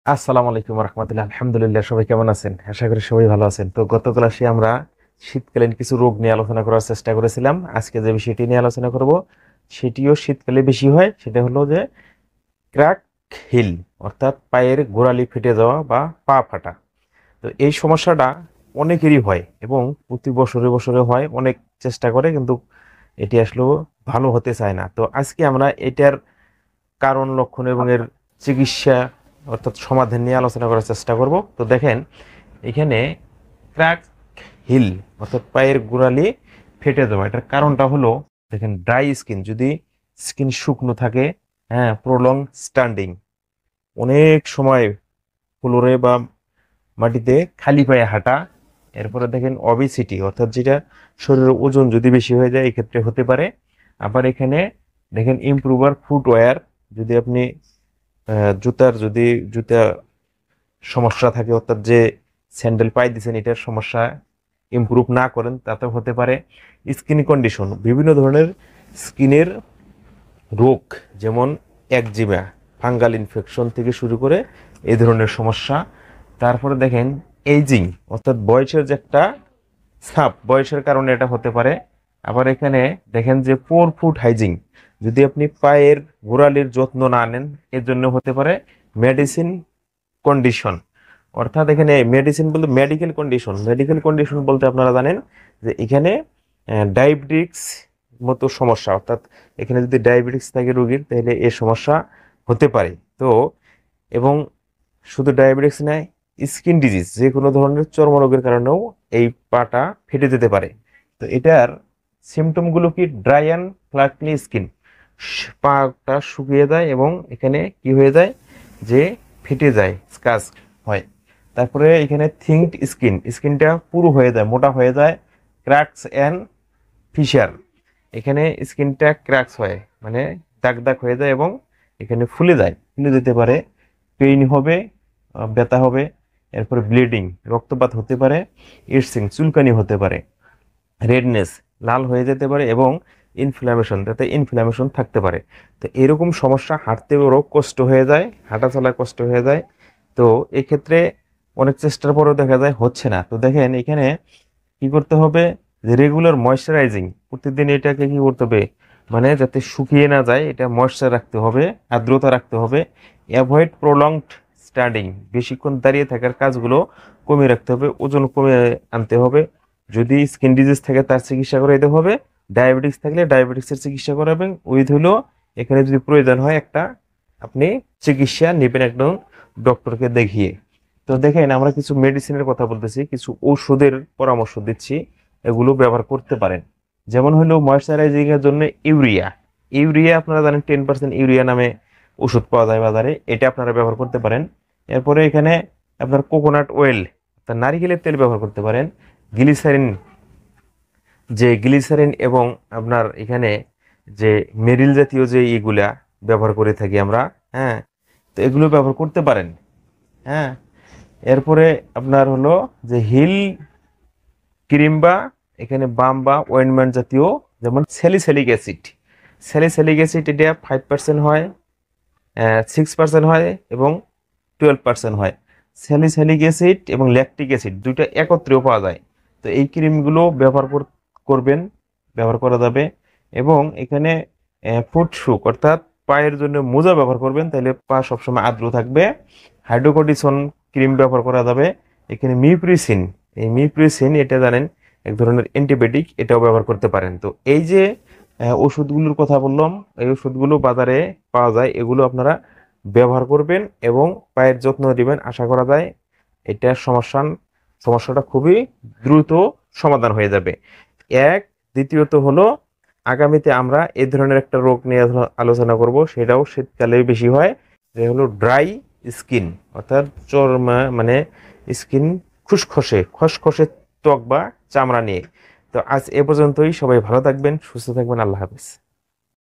আসসালামু আলাইকুম রহমতুল্লাহ। আলহামদুলিল্লাহ, সবাই কেমন আছেন? আশা করি সবাই ভালো আছেন। তো গত ক্লাসে আমরা শীতকালীন কিছু রোগ নিয়ে আলোচনা করার চেষ্টা করেছিলাম। আজকে যে বিষয়টি নিয়ে আলোচনা করব সেটিও শীতকালে বেশি হয়, সেটা হলো যে ক্র্যাক হিল, অর্থাৎ পায়ের গোড়ালি ফেটে যাওয়া বা পা ফাটা। তো এই সমস্যাটা অনেকেরই হয় এবং প্রতি বছরে বছরে হয়, অনেক চেষ্টা করে কিন্তু এটি আসলে ভালো হতে চায় না। তো আজকে আমরা এটার কারণ, লক্ষণ এবং এর চিকিৎসা অর্থাৎ সমাধান নিয়ে আলোচনা করার চেষ্টা করব। তো দেখেন, এখানে ক্র্যাক হিল অর্থাৎ পায়ের গোড়ালি ফেটে যাওয়া, এটার কারণটা হলো দেখেন ড্রাই স্কিন। যদি স্কিন শুকনো থাকে, হ্যাঁ, প্রলং স্ট্যান্ডিং, অনেক সময় ফ্লোরে বা মাটিতে খালি পায়ে হাঁটা। এরপরে দেখেন অবিসিটি, অর্থাৎ যেটা শরীরের ওজন যদি বেশি হয়ে যায় এক্ষেত্রে হতে পারে। আবার এখানে দেখেন ইমপ্রুভার ফুটওয়্যার, যদি আপনি যদি জুতা সমস্যা থাকে, অর্থাৎ যে স্যান্ডেল পাই দিচ্ছেন এটার সমস্যা ইমপ্রুভ না করেন, তাতেও হতে পারে। স্কিন কন্ডিশন, বিভিন্ন ধরনের স্কিনের রোগ, যেমন একজিমা, ফাঙ্গাল ইনফেকশন থেকে শুরু করে এই ধরনের সমস্যা। তারপরে দেখেন এইজিং, অর্থাৎ বয়সের যে একটা ছাপ, বয়সের কারণে এটা হতে পারে। আবার এখানে দেখেন যে পোর ফুট হাইজিং, যদি আপনি পায়ের গোড়ালির যত্ন না নেন এর জন্য হতে পারে। মেডিসিন কন্ডিশন, অর্থাৎ এখানে মেডিসিন বলতে মেডিকেল কন্ডিশন, মেডিকেল কন্ডিশন বলতে আপনারা জানেন যে এখানে ডায়াবেটিক্স মতো সমস্যা, অর্থাৎ এখানে যদি ডায়াবেটিক্স থাকে রোগীর তাহলে এই সমস্যা হতে পারে। তো এবং শুধু ডায়াবেটিক্স নয়, স্কিন ডিজিজ, যে কোনো ধরনের চর্মরোগের কারণেও এই পাটা ফেটে যেতে পারে। তো এটার সিমটমগুলো কি? ড্রাই অ্যান্ড ফ্ল্যাকনি স্কিন, পাটা শুকিয়ে যায় এবং এখানে কি হয়ে যায় যে ফেটে যায়, স্কাচ হয়। তারপরে এখানে থিংড স্কিন, স্কিনটা পুরো হয়ে যায়, মোটা হয়ে যায়। ক্র্যাকস অ্যান্ড ফিশার, এখানে স্কিনটা ক্র্যাকস হয়, মানে দাগ দাগ হয়ে যায় এবং এখানে ফুলে যায়, ফুলে যেতে পারে। পেইন হবে, ব্যথা হবে। এরপরে ব্লিডিং, রক্তপাত হতে পারে। ইটসিং, চুলকানি হতে পারে। রেডনেস, লাল হয়ে যেতে পারে। এবং ইনফ্ল্যামেশন, যাতে ইনফ্ল্যামেশন থাকতে পারে। তো এরকম সমস্যা, হাঁটতে বড় কষ্ট হয়ে যায়, হাঁটা চলায় কষ্ট হয়ে যায়। তো এক্ষেত্রে অনেক চেষ্টার পরেও দেখা যায় হচ্ছে না। তো দেখেন এখানে কি করতে হবে, যে রেগুলার ময়শ্চারাইজিং, প্রতিদিন এটাকে কি করতে হবে, মানে যাতে শুকিয়ে না যায় এটা ময়শ্চার রাখতে হবে, আর্দ্রতা রাখতে হবে। অ্যাভয়েড প্রলংড স্ট্যান্ডিং, বেশিক্ষণ দাঁড়িয়ে থাকার কাজগুলো কমিয়ে রাখতে হবে, ওজন কমিয়ে আনতে হবে। যদি স্কিন ডিজিজ থাকে তার চিকিৎসা করাইতে হবে। ডায়াবেটিস থাকলে ডায়াবেটিসের চিকিৎসা করাবেন। উইথ হলো এখানে যদি প্রয়োজন হয় একটা আপনি চিকিৎসা নেবেন একদম ডক্টরকে দেখিয়ে। তো দেখেন, আমরা কিছু মেডিসিনের কথা বলতেছি, কিছু ঔষধের পরামর্শ দিচ্ছি, এগুলো ব্যবহার করতে পারেন। যেমন হলো ময়শ্চারাইজিং এর জন্য ইউরিয়া, ইউরিয়া আপনারা জানেন 10% ইউরিয়া নামে ওষুধ পাওয়া যায় বাজারে, এটা আপনারা ব্যবহার করতে পারেন। এরপরে এখানে আপনার কোকোনাট অয়েল, অর্থাৎ নারিকেলের তেল ব্যবহার করতে পারেন। গ্লিসারিন, যে গ্লিসারিন এবং আপনার এখানে যে মেরিল জাতীয় যে এগুলা ব্যবহার করে থাকি আমরা, হ্যাঁ, তো এগুলো ব্যবহার করতে পারেন। হ্যাঁ, এরপরে আপনার হলো যে হিল ক্রিম বা এখানে বাম বা ওয়েন্টমেন্ট জাতীয়, যেমন স্যালিসিলিক অ্যাসিড, স্যালিসিলিক অ্যাসিড এটা 5% হয়, 6% হয় এবং 12% হয়। স্যালিসিলিক অ্যাসিড এবং ল্যাকটিক অ্যাসিড দুইটা একত্রেও পাওয়া যায়। তো এই ক্রিমগুলো ব্যবহার করবেন, ব্যবহার করা যাবে। এবং এখানে ফুট শুক, অর্থাৎ পায়ের জন্য মোজা ব্যবহার করবেন, তাহলে পা সবসময় আর্দ্র থাকবে। হাইড্রোকর্টিসন ক্রিম ব্যবহার করা যাবে। এখানে মিপ্রিসিন, এই মিপ্রিসিন এটা জানেন এক ধরনের অ্যান্টিবায়োটিক, এটাও ব্যবহার করতে পারেন। তো এই যে ওষুধগুলোর কথা বললাম, এই ওষুধগুলো বাজারে পাওয়া যায়, এগুলো আপনারা ব্যবহার করবেন এবং পায়ের যত্ন নেবেন। আশা করা যায় এটা সমস্যাটা খুবই দ্রুত সমাধান হয়ে যাবে। এক, দ্বিতীয়ত হলো আগামীতে আমরা এই ধরনের একটা রোগ নিয়ে আলোচনা করব, সেটাও শীতকালে বেশি হয়, যে হলো ড্রাই স্কিন, অর্থাৎ মানে স্কিন খসখসে ত্বক বা চামড়া নিয়ে। তো আজ এ পর্যন্তই, সবাই ভালো থাকবেন, সুস্থ থাকবেন, আল্লাহ হাফেজ।